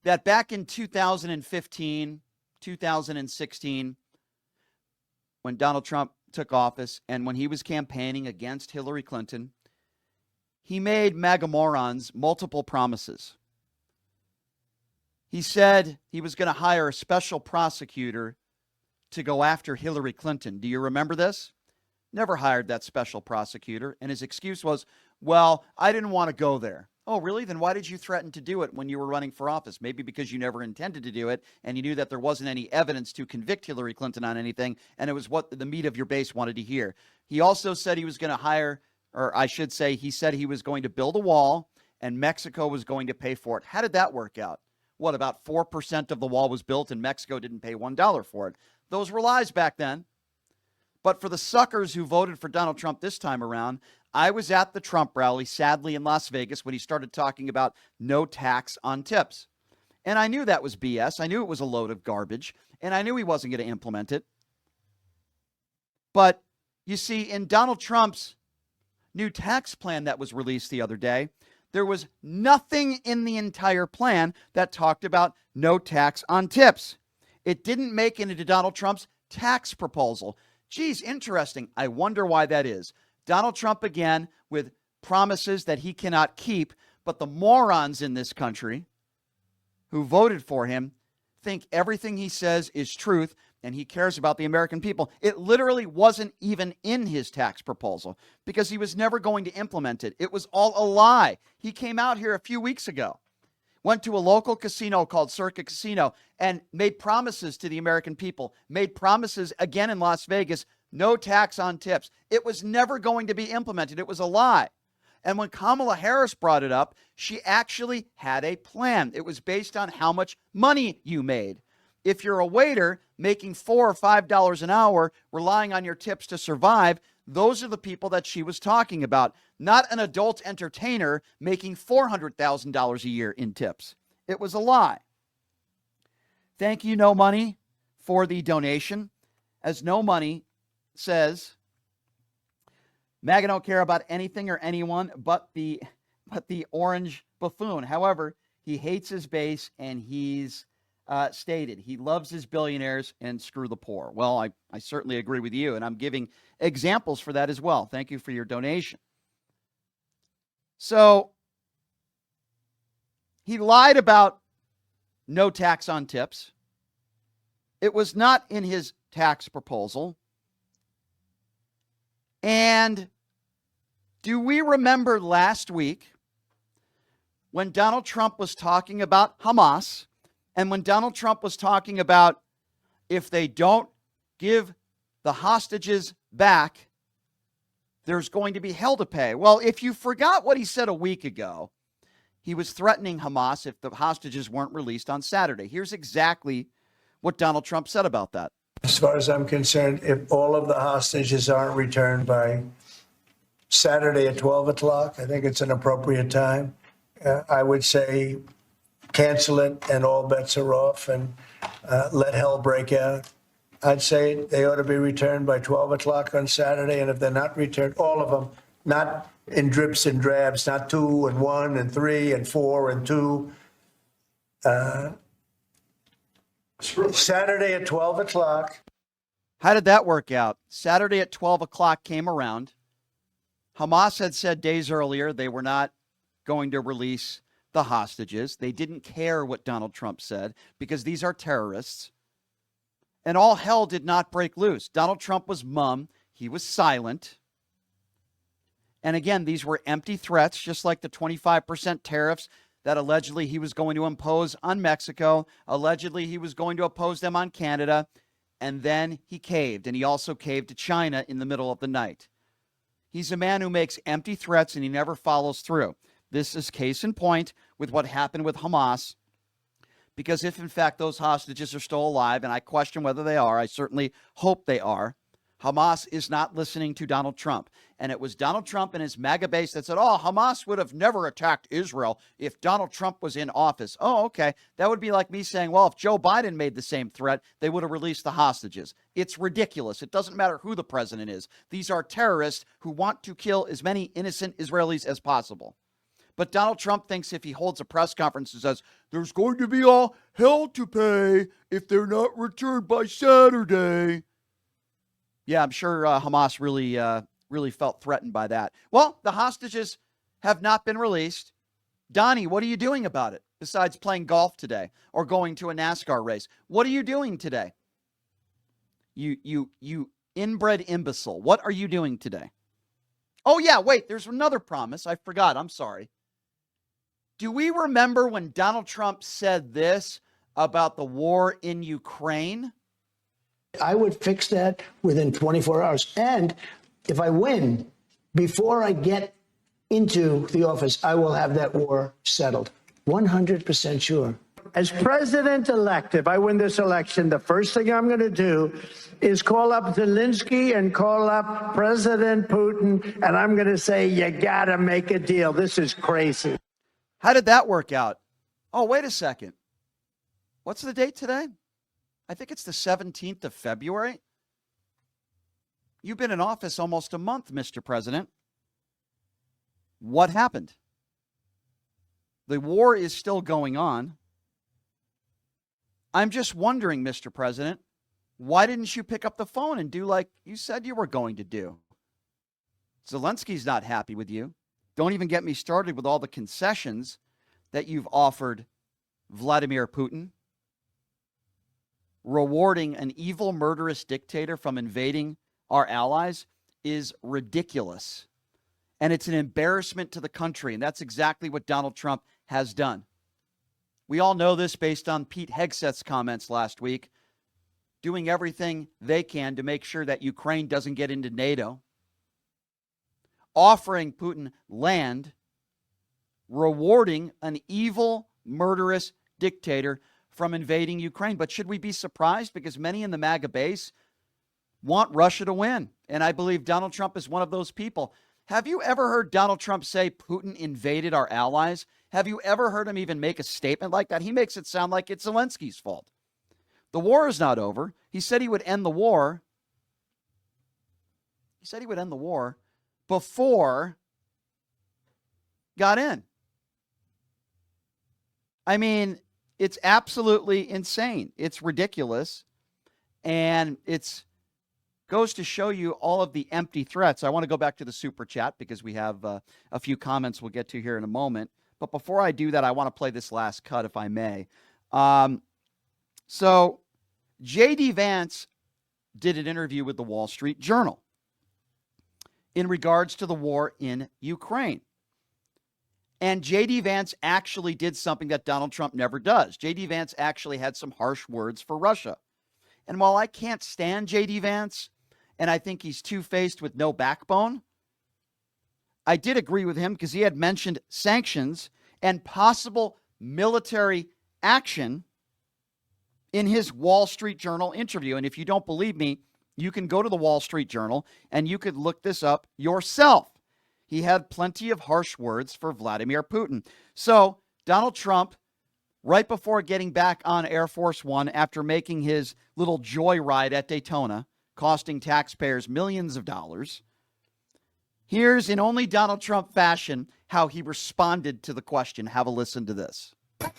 that back in 2015, 2016, when Donald Trump took office and when he was campaigning against Hillary Clinton, he made MAGA morons multiple promises. He said he was going to hire a special prosecutor to go after Hillary Clinton. Do you remember this? Never hired that special prosecutor. And his excuse was, well, I didn't want to go there. Oh, really? Then why did you threaten to do it when you were running for office? Maybe because you never intended to do it and you knew that there wasn't any evidence to convict Hillary Clinton on anything, and it was what the meat of your base wanted to hear. He also said he was going to hire, or I should say, he said he was going to build a wall and Mexico was going to pay for it. How did that work out? What, about 4% of the wall was built and Mexico didn't pay $1 for it? Those were lies back then. But for the suckers who voted for Donald Trump this time around, I was at the Trump rally, sadly, in Las Vegas when he started talking about no tax on tips. And I knew that was BS. I knew it was a load of garbage, and I knew he wasn't going to implement it. But you see, in Donald Trump's new tax plan that was released the other day, there was nothing in the entire plan that talked about no tax on tips. It didn't make it into Donald Trump's tax proposal. Geez, interesting. I wonder why that is. Donald Trump, again, with promises that he cannot keep, but the morons in this country who voted for him think everything he says is truth and he cares about the American people. It literally wasn't even in his tax proposal because he was never going to implement it. It was all a lie. He came out here a few weeks ago, went to a local casino called Circa Casino and made promises to the American people, made promises again in Las Vegas, no tax on tips. It was never going to be implemented. It was a lie. And when Kamala Harris brought it up, she actually had a plan. It was based on how much money you made. If you're a waiter making $4 or $5 an hour, relying on your tips to survive, those are the people that she was talking about, not an adult entertainer making $400,000 a year in tips. It was a lie. Thank you, No Money, for the donation. As No Money says, MAGA don't care about anything or anyone but the orange buffoon. However, he hates his base, and he's stated he loves his billionaires and screw the poor. Well, I certainly agree with you, and I'm giving examples for that as well. Thank you for your donation. So he lied about no tax on tips. It was not in his tax proposal. And do we remember last week when Donald Trump was talking about Hamas, and when Donald Trump was talking about if they don't give the hostages back, there's going to be hell to pay? Well, if you forgot what he said a week ago, he was threatening Hamas if the hostages weren't released on Saturday. Here's exactly what Donald Trump said about that. As far as I'm concerned, if all of the hostages aren't returned by Saturday at 12 o'clock, I think it's an appropriate time. I would say cancel it and all bets are off and let hell break out. I'd say they ought to be returned by 12 o'clock on Saturday. And if they're not returned, all of them, not in drips and drabs, not 2 and 1 and 3 and 4 and 2. Saturday at 12 o'clock. How did that work out? Saturday at 12 o'clock came around. Hamas had said days earlier they were not going to release the hostages. They didn't care what Donald Trump said because these are terrorists. And all hell did not break loose. Donald Trump was mum. He was silent. And again, these were empty threats, just like the 25% tariffs that allegedly he was going to impose on Mexico. Allegedly, he was going to oppose them on Canada. And then he caved. And he also caved to China in the middle of the night. He's a man who makes empty threats and he never follows through. This is case in point with what happened with Hamas. Because if, in fact, those hostages are still alive, and I question whether they are, I certainly hope they are, Hamas is not listening to Donald Trump. And it was Donald Trump and his MAGA base that said, oh, Hamas would have never attacked Israel if Donald Trump was in office. Oh, okay. That would be like me saying, well, if Joe Biden made the same threat, they would have released the hostages. It's ridiculous. It doesn't matter who the president is. These are terrorists who want to kill as many innocent Israelis as possible. But Donald Trump thinks if he holds a press conference and says, there's going to be all hell to pay if they're not returned by Saturday. Yeah, I'm sure Hamas really felt threatened by that. Well, the hostages have not been released. Donnie, what are you doing about it besides playing golf today or going to a NASCAR race? What are you doing today? You inbred imbecile. What are you doing today? Oh, yeah, wait, there's another promise. I forgot. I'm sorry. Do we remember when Donald Trump said this about the war in Ukraine? I would fix that within 24 hours. And if I win, before I get into the office, I will have that war settled. 100% sure. As president-elect, if I win this election, the first thing I'm going to do is call up Zelensky and call up President Putin, and I'm going to say, you got to make a deal. This is crazy. How did that work out? Oh, wait a second. What's the date today? I think it's the 17th of February. You've been in office almost a month, Mr. President. What happened? The war is still going on. I'm just wondering, Mr. President, why didn't you pick up the phone and do like you said you were going to do? Zelensky's not happy with you. Don't even get me started with all the concessions that you've offered Vladimir Putin. Rewarding an evil, murderous dictator from invading our allies is ridiculous. And it's an embarrassment to the country. And that's exactly what Donald Trump has done. We all know this based on Pete Hegseth's comments last week, doing everything they can to make sure that Ukraine doesn't get into NATO, offering Putin land, rewarding an evil, murderous dictator from invading Ukraine. But should we be surprised? Because many in the MAGA base want Russia to win. And I believe Donald Trump is one of those people. Have you ever heard Donald Trump say Putin invaded our allies? Have you ever heard him even make a statement like that? He makes it sound like it's Zelensky's fault. The war is not over. He said he would end the war. He said he would end the war before got in. I mean, it's absolutely insane. It's ridiculous. And it's goes to show you all of the empty threats. I want to go back to the super chat because we have a few comments we'll get to here in a moment. But before I do that, I want to play this last cut, if I may. So J.D. Vance did an interview with the Wall Street Journal in regards to the war in Ukraine. And J.D. Vance actually did something that Donald Trump never does. J.D. Vance actually had some harsh words for Russia. And while I can't stand J.D. Vance, and I think he's two-faced with no backbone, I did agree with him because he had mentioned sanctions and possible military action in his Wall Street Journal interview. And if you don't believe me, you can go to the Wall Street Journal and you could look this up yourself. He had plenty of harsh words for Vladimir Putin. So Donald Trump, right before getting back on Air Force One after making his little joyride at Daytona, costing taxpayers millions of dollars, here's, in only Donald Trump fashion, how he responded to the question. Have a listen to this. The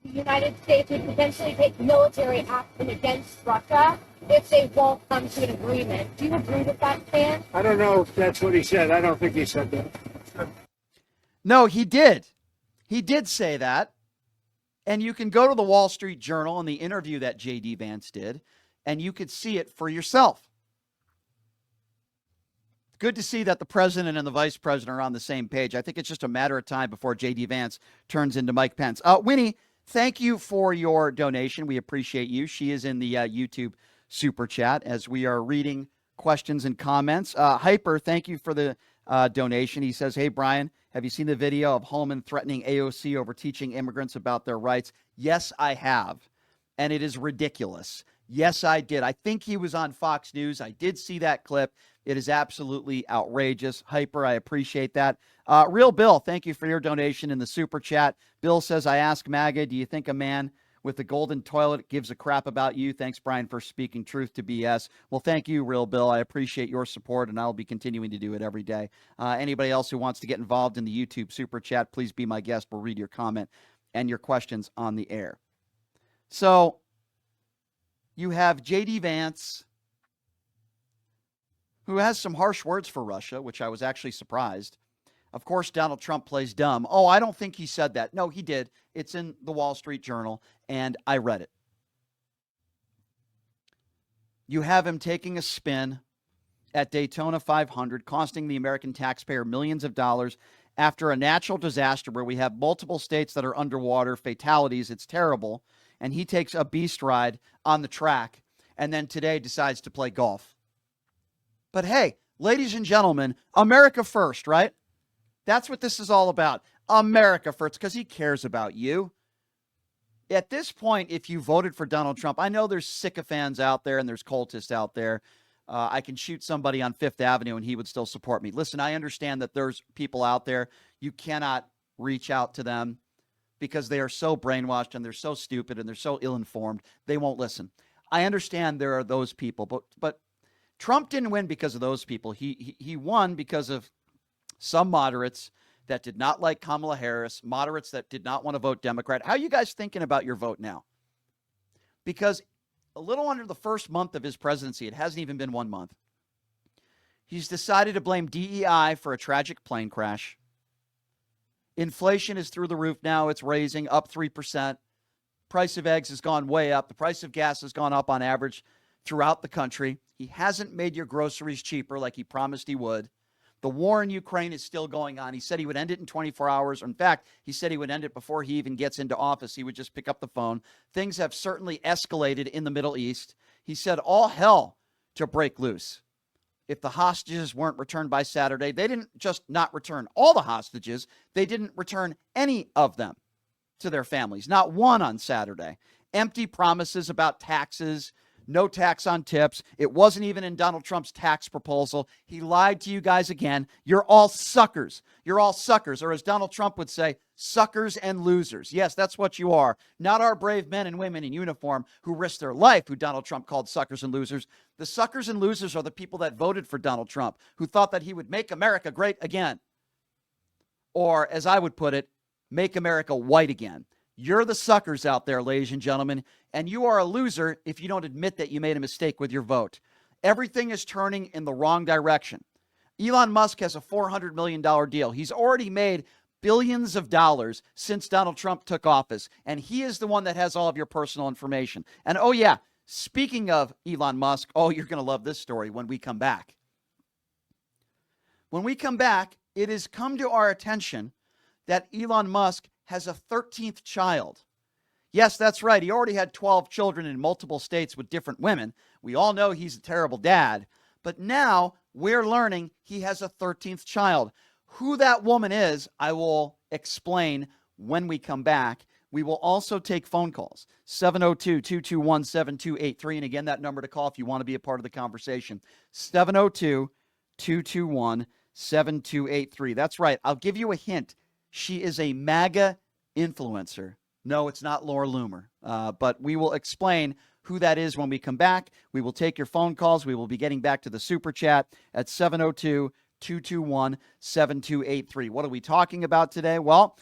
United States would potentially take military action against Russia if they won't come to an agreement. Do you agree with that stand? I don't know if that's what he said. I don't think he said that. No, he did. He did say that. And you can go to the Wall Street Journal and the interview that J.D. Vance did, and you could see it for yourself. Good to see that the president and the vice president are on the same page. I think it's just a matter of time before J.D. Vance turns into Mike Pence. Winnie, thank you for your donation. We appreciate you. She is in the YouTube super chat as we are reading questions and comments. Hyper, thank you for the donation. He says, hey, Brian, have you seen the video of Holman threatening AOC over teaching immigrants about their rights? Yes, I have. And it is ridiculous. Yes, I did. I think he was on Fox News. I did see that clip. It is absolutely outrageous. Hyper, I appreciate that. Real Bill, thank you for your donation in the super chat. Bill says, I ask MAGA, do you think a man with the golden toilet gives a crap about you. Thanks, Brian, for speaking truth to BS. Well, thank you, Real Bill. I appreciate your support, and I'll be continuing to do it every day. Anybody else who wants to get involved in the YouTube Super Chat, please be my guest. We'll read your comment and your questions on the air. So you have J.D. Vance, who has some harsh words for Russia, which I was actually surprised. Of course, Donald Trump plays dumb. Oh, I don't think he said that. No, he did. It's in the Wall Street Journal, and I read it. You have him taking a spin at Daytona 500, costing the American taxpayer millions of dollars after a natural disaster where we have multiple states that are underwater, fatalities. It's terrible. And he takes a beast ride on the track and then today decides to play golf. But hey, ladies and gentlemen, America first, right? That's what this is all about. America first, because he cares about you. At this point, if you voted for Donald Trump, I know there's sycophants out there and there's cultists out there. I can shoot somebody on Fifth Avenue and he would still support me. Listen, I understand that there's people out there. You cannot reach out to them because they are so brainwashed and they're so stupid and they're so ill-informed. They won't listen. I understand there are those people, but Trump didn't win because of those people. He won because of some moderates that did not like Kamala Harris, moderates that did not want to vote Democrat. How are you guys thinking about your vote now? Because a little under the first month of his presidency, it hasn't even been 1 month, he's decided to blame DEI for a tragic plane crash. Inflation is through the roof now. It's raising up 3%. Price of eggs has gone way up. The price of gas has gone up on average throughout the country. He hasn't made your groceries cheaper like he promised he would. The war in Ukraine is still going on. He said he would end it in 24 hours. In fact, he said he would end it before he even gets into office. He would just pick up the phone. Things have certainly escalated in the Middle East. He said all hell to break loose if the hostages weren't returned by Saturday. They didn't just not return all the hostages. They didn't return any of them to their families. Not one on Saturday. Empty promises about taxes. No tax on tips. It wasn't even in Donald Trump's tax proposal. He lied to you guys again. You're all suckers. You're all suckers. Or as Donald Trump would say, suckers and losers. Yes, that's what you are. Not our brave men and women in uniform who risked their life, who Donald Trump called suckers and losers. The suckers and losers are the people that voted for Donald Trump, who thought that he would make America great again. Or, as I would put it, make America white again. You're the suckers out there, ladies and gentlemen, and you are a loser if you don't admit that you made a mistake with your vote. Everything is turning in the wrong direction. Elon Musk has a $400 million deal. He's already made billions of dollars since Donald Trump took office, and he is the one that has all of your personal information. And oh yeah, speaking of Elon Musk, oh, you're going to love this story when we come back. When we come back, it has come to our attention that Elon Musk has a 13th child. Yes, that's right. He already had 12 children in multiple states with different women. We all know he's a terrible dad. But now we're learning he has a 13th child. Who that woman is, I will explain when we come back. We will also take phone calls. 702-221-7283. And again, that number to call if you want to be a part of the conversation. 702-221-7283. That's right. I'll give you a hint. She is a MAGA influencer. No, it's not Laura Loomer. But we will explain who that is when we come back. We will take your phone calls. We will be getting back to the Super Chat at 702-221-7283. What are we talking about today? Well,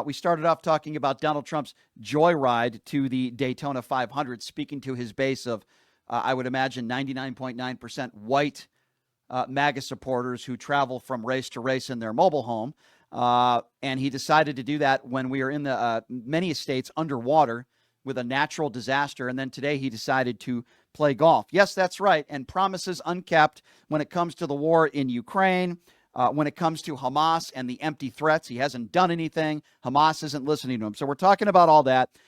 we started off talking about Donald Trump's joyride to the Daytona 500, speaking to his base of, I would imagine, 99.9% white MAGA supporters who travel from race to race in their mobile home. And he decided to do that when we are in the many states underwater with a natural disaster. And then today he decided to play golf. Yes, that's right. And promises unkept when it comes to the war in Ukraine, when it comes to Hamas and the empty threats. He hasn't done anything. Hamas isn't listening to him. So we're talking about all that.